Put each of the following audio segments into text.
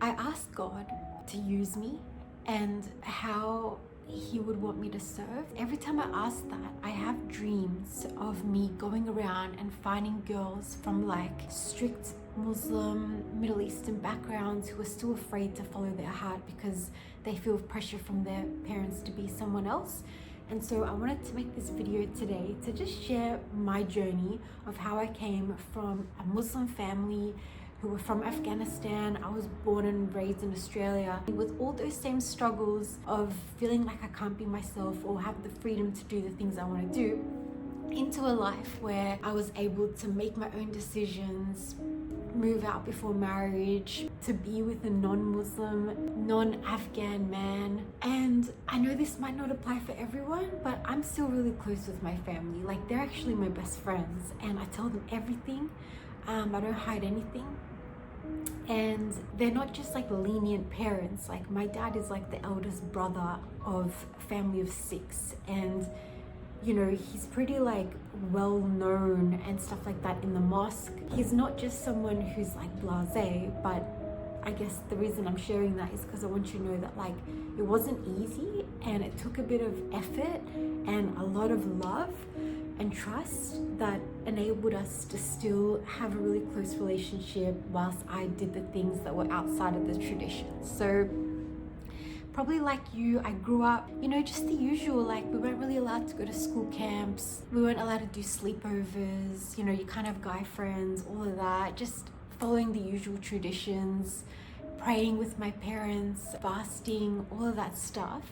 I asked God to use me and how He would want me to serve. Every time I ask that, I have dreams of me going around and finding girls from like strict Muslim, Middle Eastern backgrounds who are still afraid to follow their heart because they feel pressure from their parents to be someone else. And so I wanted to make this video today to just share my journey of how I came from a Muslim family who were from Afghanistan. I was born and raised in Australia with all those same struggles of feeling like I can't be myself or have the freedom to do the things I want to do, into a life where I was able to make my own decisions, move out before marriage, to be with a non-Muslim, non-Afghan man. And I know this might not apply for everyone, but I'm still really close with my family. Like, they're actually my best friends and I tell them everything. I don't hide anything. And they're not just like lenient parents. Like, my dad is like the eldest brother of a family of 6, and you know, he's pretty like well known and stuff like that in the mosque. He's not just someone who's like blasé, but I guess the reason I'm sharing that is because I want you to know that like it wasn't easy and it took a bit of effort and a lot of love and trust that enabled us to still have a really close relationship whilst I did the things that were outside of the tradition. So probably like you, I grew up, you know, just the usual, like we weren't really allowed to go to school camps, we weren't allowed to do sleepovers, you know, you can't have guy friends, all of that, just following the usual traditions, praying with my parents, fasting, all of that stuff.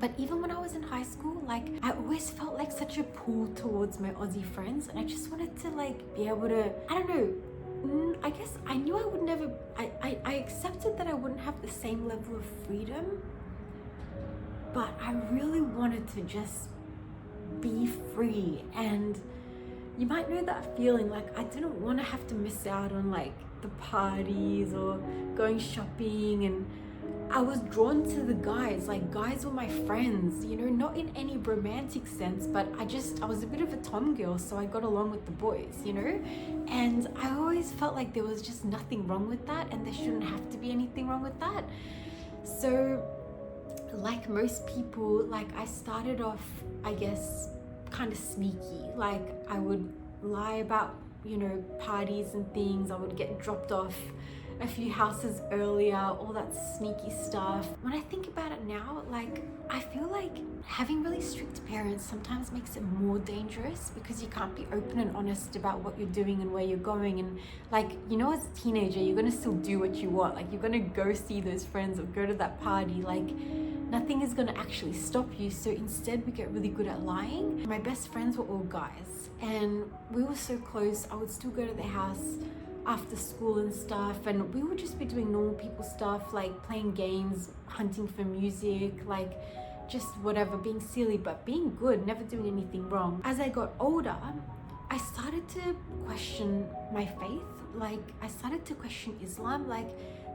But even when I was in high school, like I always felt like such a pull towards my Aussie friends, and I just wanted to like be able to, I don't know, I guess I knew I would never, I accepted that I wouldn't have the same level of freedom, but I really wanted to just be free. And you might know that feeling, like I didn't want to have to miss out on like the parties or going shopping, and I was drawn to the guys, like guys were my friends, you know, not in any romantic sense, but I was a bit of a tom girl, so I got along with the boys, you know, and I always felt like there was just nothing wrong with that, and there shouldn't have to be anything wrong with that. So like most people, like I started off, I guess, kind of sneaky. Like I would lie about, you know, parties and things. I would get dropped off a few houses earlier, all that sneaky stuff. When I think about it now, like I feel like having really strict parents sometimes makes it more dangerous because you can't be open and honest about what you're doing and where you're going. And like, you know, as a teenager, you're gonna still do what you want. Like you're gonna go see those friends or go to that party. Like nothing is gonna actually stop you. So instead we get really good at lying. My best friends were all guys and we were so close. I would still go to their house after school and stuff, and we would just be doing normal people stuff, like playing games, hunting for music, like just whatever, being silly but being good, never doing anything wrong. As I got older, I started to question my faith. Like I started to question Islam. Like,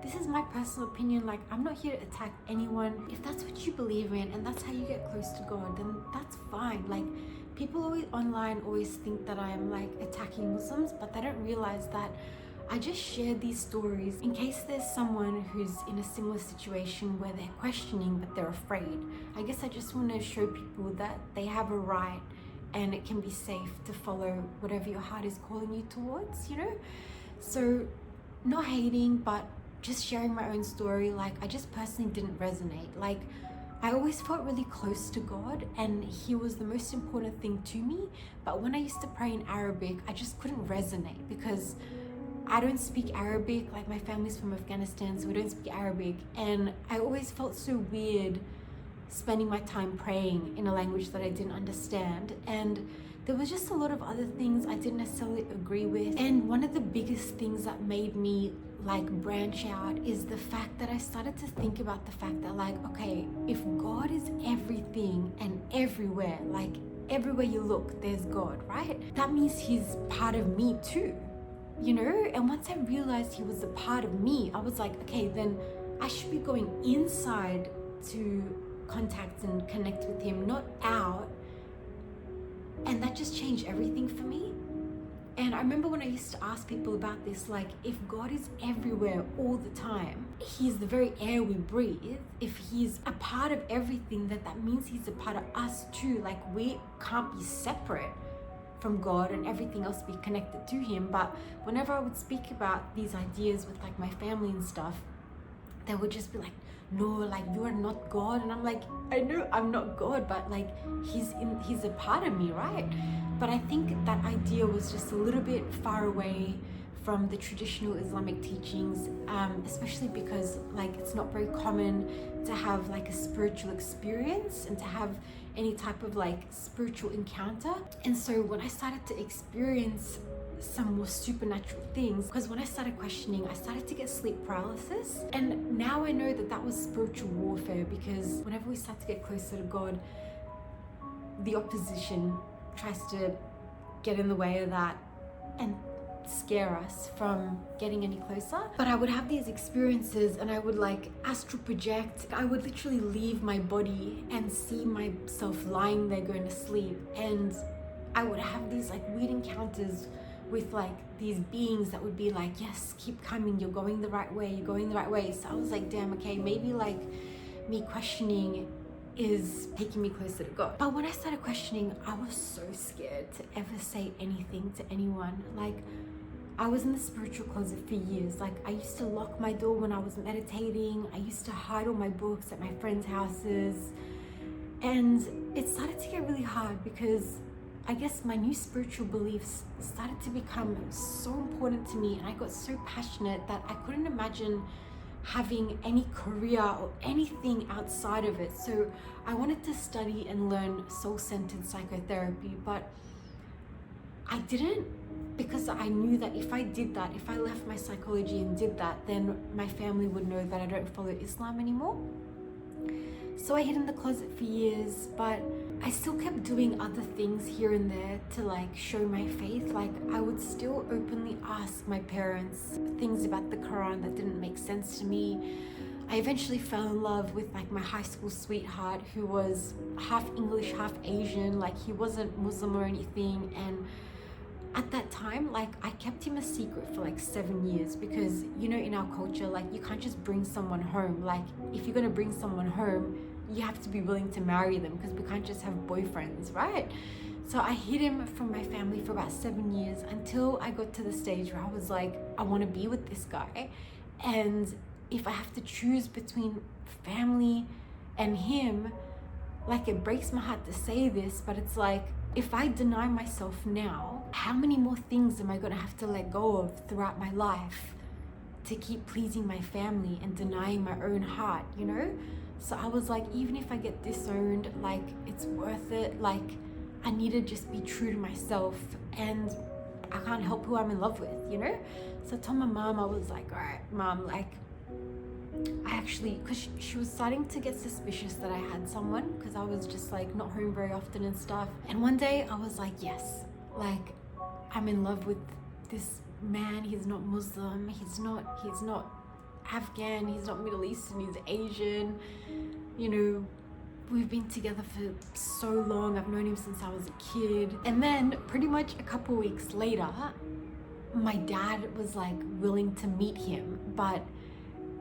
this is my personal opinion, like I'm not here to attack anyone. If that's what you believe in and that's how you get close to God, then that's fine. Like people always online always think that I'm like attacking Muslims, but they don't realize that I just share these stories in case there's someone who's in a similar situation where they're questioning but they're afraid. I guess I just want to show people that they have a right and it can be safe to follow whatever your heart is calling you towards, you know? So not hating, but just sharing my own story. Like I just personally didn't resonate. Like I always felt really close to God and He was the most important thing to me. But when I used to pray in Arabic, I just couldn't resonate because I don't speak Arabic. Like my family's from Afghanistan, so we don't speak Arabic. And I always felt so weird spending my time praying in a language that I didn't understand. And there was just a lot of other things I didn't necessarily agree with. And one of the biggest things that made me like branch out is the fact that I started to think about the fact that like, okay, if God is everything and everywhere, like everywhere you look, there's God, right? That means He's part of me too, you know? And once I realized He was a part of me, I was like, okay, then I should be going inside to contact and connect with Him, not out. And that just changed everything for me. And I remember when I used to ask people about this, like, if God is everywhere all the time, he's the very air we breathe, if he's a part of everything, that means he's a part of us too. Like, we can't be separate from God and everything else be connected to him. But whenever I would speak about these ideas with like my family and stuff, they would just be like, no, like, you are not God. And I'm like, I know I'm not God, but like, he's a part of me, right? But I think that idea was just a little bit far away from the traditional Islamic teachings, especially because like it's not very common to have like a spiritual experience and to have any type of like spiritual encounter. And so when I started to experience some more supernatural things, because when I started questioning, I started to get sleep paralysis, and now I know that was spiritual warfare, because whenever we start to get closer to God, the opposition tries to get in the way of that and scare us from getting any closer. But I would have these experiences and I would like astral project. I would literally leave my body and see myself lying there going to sleep, and I would have these like weird encounters with like these beings that would be like, yes, keep coming, you're going the right way, you're going the right way. So I was like, damn, okay, maybe like me questioning is taking me closer to God. But when I started questioning, I was so scared to ever say anything to anyone. Like, I was in the spiritual closet for years. Like, I used to lock my door when I was meditating. I used to hide all my books at my friends' houses. And it started to get really hard because I guess my new spiritual beliefs started to become so important to me, and I got so passionate that I couldn't imagine having any career or anything outside of it. So I wanted to study and learn soul-centered psychotherapy, but I didn't, because I knew that if I did that, if I left my psychology and did that, then my family would know that I don't follow Islam anymore. So I hid in the closet for years, but I still kept doing other things here and there to like show my faith. Like, I would still openly ask my parents things about the Quran that didn't make sense to me. I eventually fell in love with like my high school sweetheart, who was half English, half Asian. Like, he wasn't Muslim or anything. And at that time, like, I kept him a secret for like 7 years, because, you know, in our culture, like, you can't just bring someone home. Like, if you're gonna bring someone home, you have to be willing to marry them, because we can't just have boyfriends, right? So I hid him from my family for about 7 years, until I got to the stage where I was like, I want to be with this guy. And if I have to choose between family and him, like, it breaks my heart to say this, but it's like, if I deny myself now, how many more things am I going to have to let go of throughout my life to keep pleasing my family and denying my own heart, you know? So I was like, even if I get disowned, like, it's worth it. Like, I need to just be true to myself, and I can't help who I'm in love with, you know? So I told my mom, I was like, all right, mom, like, I actually, because she was starting to get suspicious that I had someone, because I was just like not home very often and stuff. And one day I was like, yes, like, I'm in love with this man. He's not Muslim, he's not Afghan, he's not Middle Eastern, he's Asian. You know, we've been together for so long. I've known him since I was a kid. And then pretty much a couple weeks later, my dad was like willing to meet him, but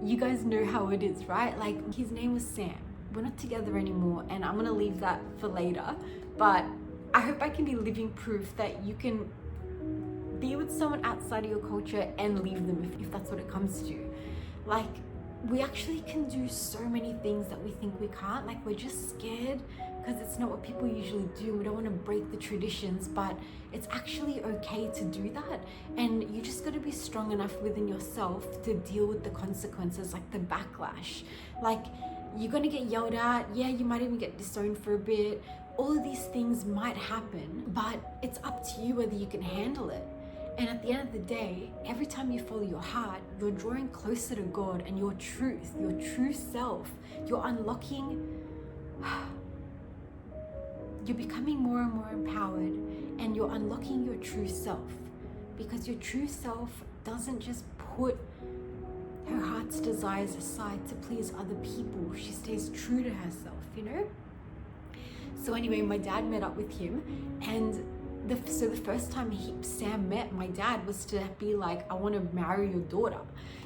you guys know how it is, right? Like, his name was Sam. We're not together anymore, and I'm gonna leave that for later. But I hope I can be living proof that you can be with someone outside of your culture and leave them if that's what it comes to. Like, we actually can do so many things that we think we can't. Like, we're just scared because it's not what people usually do. We don't want to break the traditions, but it's actually okay to do that. And you just got to be strong enough within yourself to deal with the consequences, like the backlash. Like, you're going to get yelled at. Yeah, you might even get disowned for a bit. All of these things might happen, but it's up to you whether you can handle it. And at the end of the day, every time you follow your heart, you're drawing closer to God and your truth, your true self. You're unlocking, you're becoming more and more empowered, and you're unlocking your true self. Because your true self doesn't just put her heart's desires aside to please other people. She stays true to herself, you know? So anyway, my dad met up with him, and so the first time Sam met my dad was to be like, I want to marry your daughter,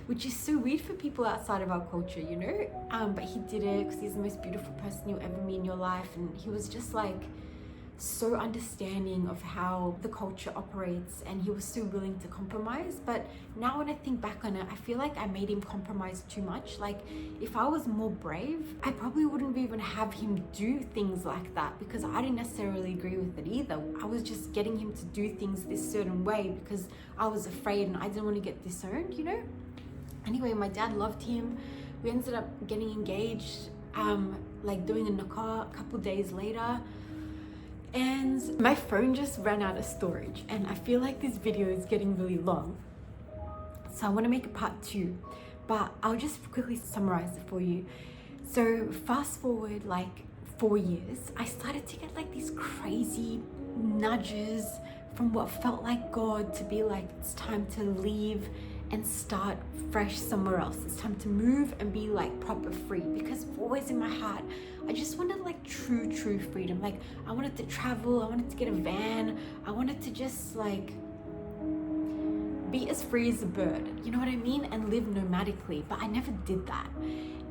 which is so weird for people outside of our culture, you know? But he did it because he's the most beautiful person you'll ever meet in your life. And he was just like so understanding of how the culture operates, and he was so willing to compromise. But now when I think back on it, I feel like I made him compromise too much. Like if I was more brave, I probably wouldn't even have him do things like that, because I didn't necessarily agree with it either. I was just getting him to do things this certain way because I was afraid and I didn't want to get disowned, you know? Anyway, my dad loved him. We ended up getting engaged, like doing a nikah a couple days later. And my phone just ran out of storage, and I feel like this video is getting really long. So I want to make a part 2, but I'll just quickly summarize it for you. So fast forward like 4 years, I started to get like these crazy nudges from what felt like God to be like, it's time to leave and start fresh somewhere else. It's time to move and be like proper free, because always in my heart I just wanted like true freedom. Like I wanted to travel, I wanted to get a van, I wanted to just like be as free as a bird, you know what I mean, and live nomadically. But I never did that.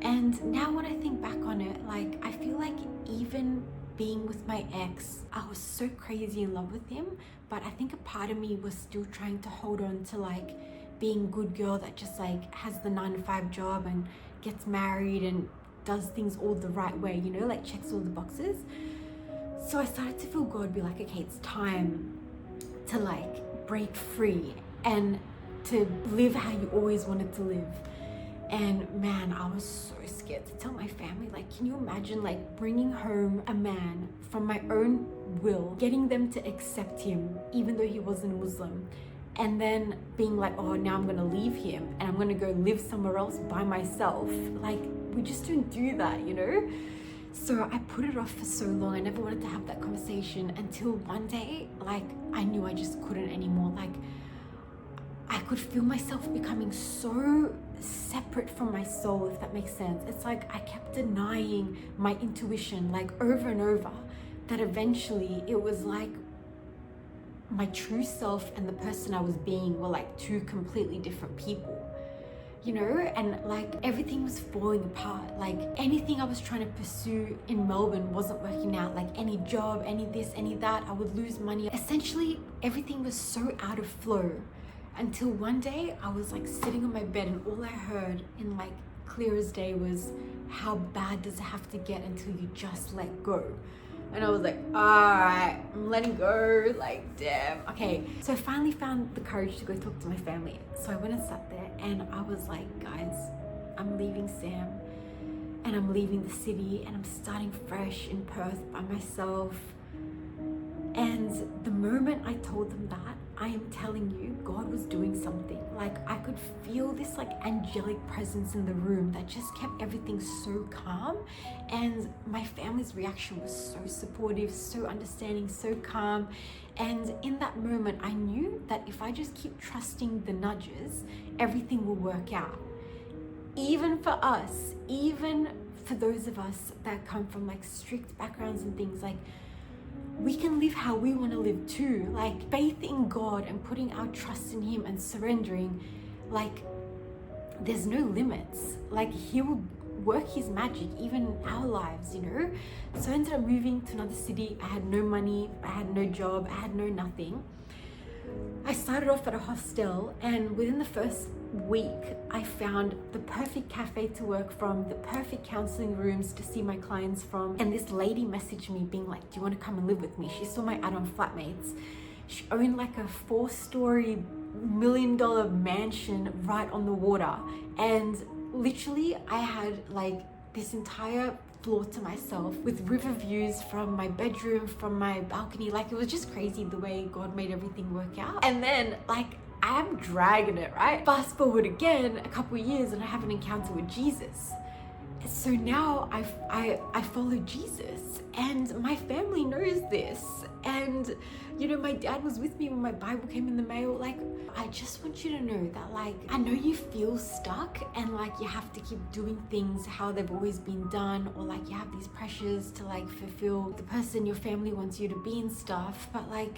And now when I think back on it, like I feel like even being with my ex, I was so crazy in love with him, but I think a part of me was still trying to hold on to like being a good girl that just like has the 9-to-5 job and gets married and does things all the right way, you know, like checks all the boxes. So I started to feel God be like, okay, it's time to like break free and to live how you always wanted to live. And man, I was so scared to tell my family. Like, can you imagine like bringing home a man from my own will, getting them to accept him even though he wasn't Muslim, and then being like, oh, now I'm gonna leave him and I'm gonna go live somewhere else by myself. Like, we just don't do that, you know? So I put it off for so long. I never wanted to have that conversation until one day, like, I knew I just couldn't anymore. Like, I could feel myself becoming so separate from my soul, if that makes sense. It's like I kept denying my intuition, like over and over, that eventually it was like my true self and the person I was being were like two completely different people, you know? And like everything was falling apart. Like anything I was trying to pursue in Melbourne wasn't working out. Like any job, any this, any that, I would lose money. Essentially everything was so out of flow, until one day I was like sitting on my bed and all I heard in like clear as day was, how bad does it have to get until you just let go? And I was like, all right, I'm letting go, like, damn. Okay, so I finally found the courage to go talk to my family. So I went and sat there and I was like, guys, I'm leaving Sam and I'm leaving the city and I'm starting fresh in Perth by myself. And the moment I told them that, I am telling you, God was doing something. Like I could feel this like angelic presence in the room that just kept everything so calm. And my family's reaction was so supportive, so understanding, so calm. And in that moment, I knew that if I just keep trusting the nudges, everything will work out. Even for us, even for those of us that come from like strict backgrounds and things, like we can live how we want to live too. Like faith in God and putting our trust in Him and surrendering, like there's no limits. Like He will work His magic even in our lives, you know? So I ended up moving to another city. I had no money, I had no job, I had no nothing. I started off at a hostel, and within the first week I found the perfect cafe to work from, the perfect counseling rooms to see my clients from. And this lady messaged me being like, do you want to come and live with me? She saw my ad on Flatmates. She owned like a 4-story $1 million mansion right on the water, and literally I had like this entire floor to myself with river views from my bedroom, from my balcony. Like it was just crazy the way God made everything work out. And then like I'm dragging it, right? Fast forward again a couple of years and I have an encounter with Jesus. So now I follow Jesus, and my family knows this. And you know, my dad was with me when my Bible came in the mail. Like, I just want you to know that, like, I know you feel stuck and like you have to keep doing things how they've always been done, or like you have these pressures to like fulfill the person your family wants you to be and stuff. But like,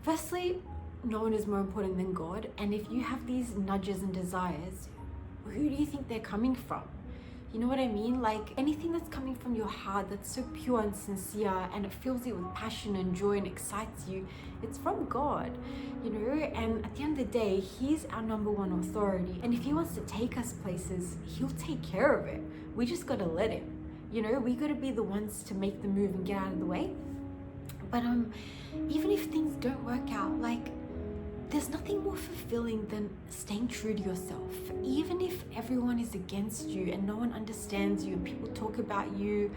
Firstly, no one is more important than God. And if you have these nudges and desires, who do you think they're coming from? You know what I mean? Like anything that's coming from your heart that's so pure and sincere and it fills you with passion and joy and excites you, it's from God, you know? And at the end of the day, He's our number one authority. And if He wants to take us places, He'll take care of it. We just gotta let Him, you know? We gotta be the ones to make the move and get out of the way. But even if things don't work out, like, there's nothing more fulfilling than staying true to yourself. Even if everyone is against you and no one understands you and people talk about you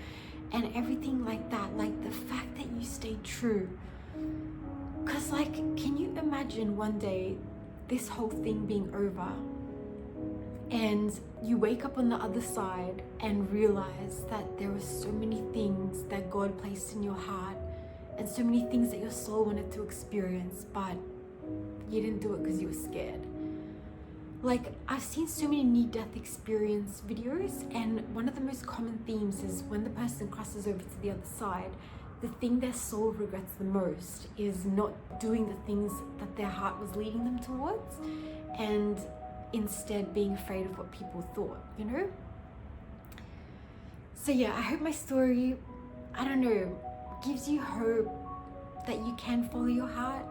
and everything like that, like the fact that you stay true. Because like, can you imagine one day this whole thing being over and you wake up on the other side and realize that there were so many things that God placed in your heart and so many things that your soul wanted to experience, but you didn't do it because you were scared. Like, I've seen so many near-death experience videos, and one of the most common themes is when the person crosses over to the other side, the thing their soul regrets the most is not doing the things that their heart was leading them towards, and instead being afraid of what people thought, you know? So yeah, I hope my story, I don't know, gives you hope that you can follow your heart.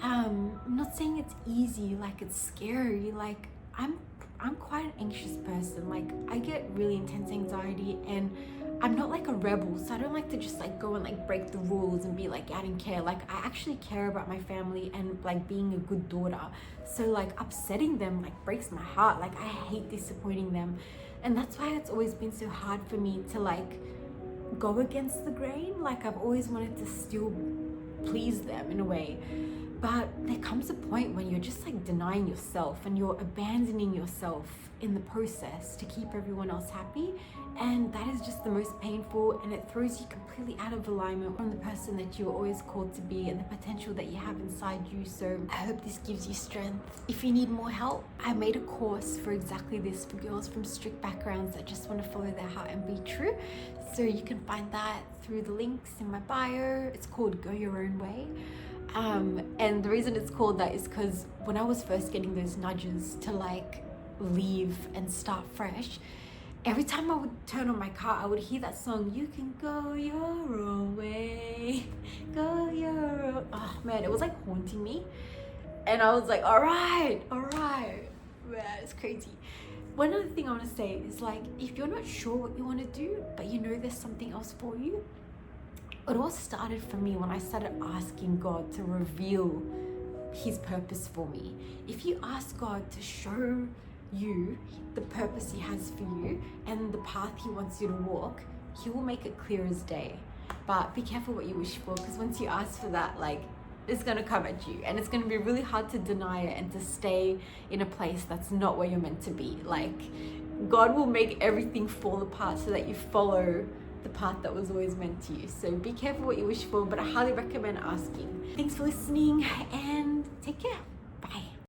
I'm not saying it's easy, like it's scary. Like I'm quite an anxious person. Like I get really intense anxiety, and I'm not like a rebel, so I don't like to just like go and like break the rules and be like, I don't care. Like I actually care about my family and like being a good daughter. So like upsetting them like breaks my heart. Like I hate disappointing them, and that's why it's always been so hard for me to like go against the grain. Like I've always wanted to still please them in a way. But there comes a point when you're just like denying yourself and you're abandoning yourself in the process to keep everyone else happy. And that is just the most painful, and it throws you completely out of alignment from the person that you were always called to be and the potential that you have inside you. So I hope this gives you strength. If you need more help, I made a course for exactly this for girls from strict backgrounds that just want to follow their heart and be true. So you can find that through the links in my bio. It's called Go Your Own Way. And the reason it's called that is because when I was first getting those nudges to like leave and start fresh, every time I would turn on my car, I would hear that song, you can go your own way, go your own. Oh man, it was like haunting me. And I was like, all right. Man, it's crazy. One other thing I want to say is like, if you're not sure what you want to do, but you know there's something else for you, it all started for me when I started asking God to reveal His purpose for me. If you ask God to show you the purpose He has for you and the path He wants you to walk, He will make it clear as day. But be careful what you wish for, because once you ask for that, like, it's going to come at you, and it's going to be really hard to deny it and to stay in a place that's not where you're meant to be. Like, God will make everything fall apart so that you follow the path that was always meant to you. So be careful what you wish for, but I highly recommend asking. Thanks for listening, and take care. Bye.